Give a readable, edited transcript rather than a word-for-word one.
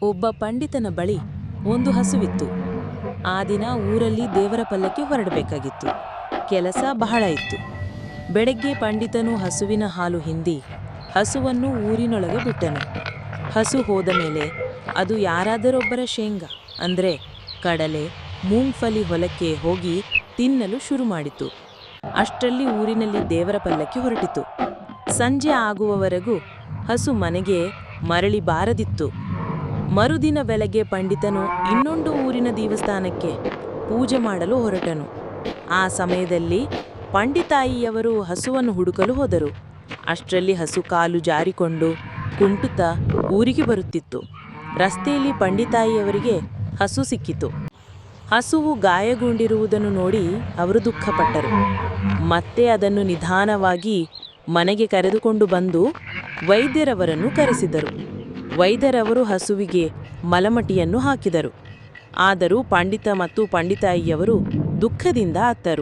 ಒಬ್ಬ ಪಂಡಿತನ ಬಳಿ ಒಂದು ಹಸುವಿತ್ತು. ಆ ದಿನ ಊರಲ್ಲಿ ದೇವರ ಪಲ್ಲಕ್ಕಿ ಹೊರಡಬೇಕಾಗಿತ್ತು. ಕೆಲಸ ಬಹಳ ಇತ್ತು. ಬೆಳಗ್ಗೆ ಪಂಡಿತನು ಹಸುವಿನ ಹಾಲು ಹಿಂಡಿ ಹಸುವನ್ನು ಊರಿನೊಳಗೆ ಬಿಟ್ಟನು. ಹಸು ಹೋದ ಮೇಲೆ ಅದು ಯಾರಾದರೊಬ್ಬರ ಶೇಂಗಾ ಅಂದರೆ ಕಡಲೆ, ಮೂಂಗ್ಫಲಿ ಹೊಲಕ್ಕೆ ಹೋಗಿ ತಿನ್ನಲು ಶುರು ಮಾಡಿತು. ಅಷ್ಟರಲ್ಲಿ ಊರಿನಲ್ಲಿ ದೇವರ ಪಲ್ಲಕ್ಕಿ ಹೊರಟಿತು. ಸಂಜೆ ಆಗುವವರೆಗೂ ಹಸು ಮನೆಗೆ ಮರಳಿ ಬಾರದಿತ್ತು. ಮರುದಿನ ಬೆಳಗ್ಗೆ ಪಂಡಿತನು ಇನ್ನೊಂದು ಊರಿನ ದೇವಸ್ಥಾನಕ್ಕೆ ಪೂಜೆ ಮಾಡಲು ಹೊರಟನು. ಆ ಸಮಯದಲ್ಲಿ ಪಂಡಿತಾಯಿಯವರು ಹಸುವನ್ನು ಹುಡುಕಲು ಹೋದರು. ಅಷ್ಟರಲ್ಲಿ ಹಸು ಕಾಲು ಜಾರಿಕೊಂಡು ಕುಂಟುತ್ತಾ ಊರಿಗೆ ಬರುತ್ತಿತ್ತು. ರಸ್ತೆಯಲ್ಲಿ ಪಂಡಿತಾಯಿಯವರಿಗೆ ಹಸು ಸಿಕ್ಕಿತು. ಹಸುವು ಗಾಯಗೊಂಡಿರುವುದನ್ನು ನೋಡಿ ಅವರು ದುಃಖಪಟ್ಟರು. ಮತ್ತೆ ಅದನ್ನು ನಿಧಾನವಾಗಿ ಮನೆಗೆ ಕರೆದುಕೊಂಡು ಬಂದು ವೈದ್ಯರವರನ್ನು ಕರೆಸಿದರು. ವೈದ್ಯರವರು ಹಸುವಿಗೆ ಮಲಮಟಿಯನ್ನು ಹಾಕಿದರು. ಆದರೂ ಪಂಡಿತ ಮತ್ತು ಪಂಡಿತಾಯಿಯವರು ದುಃಖದಿಂದ ಅತ್ತರು.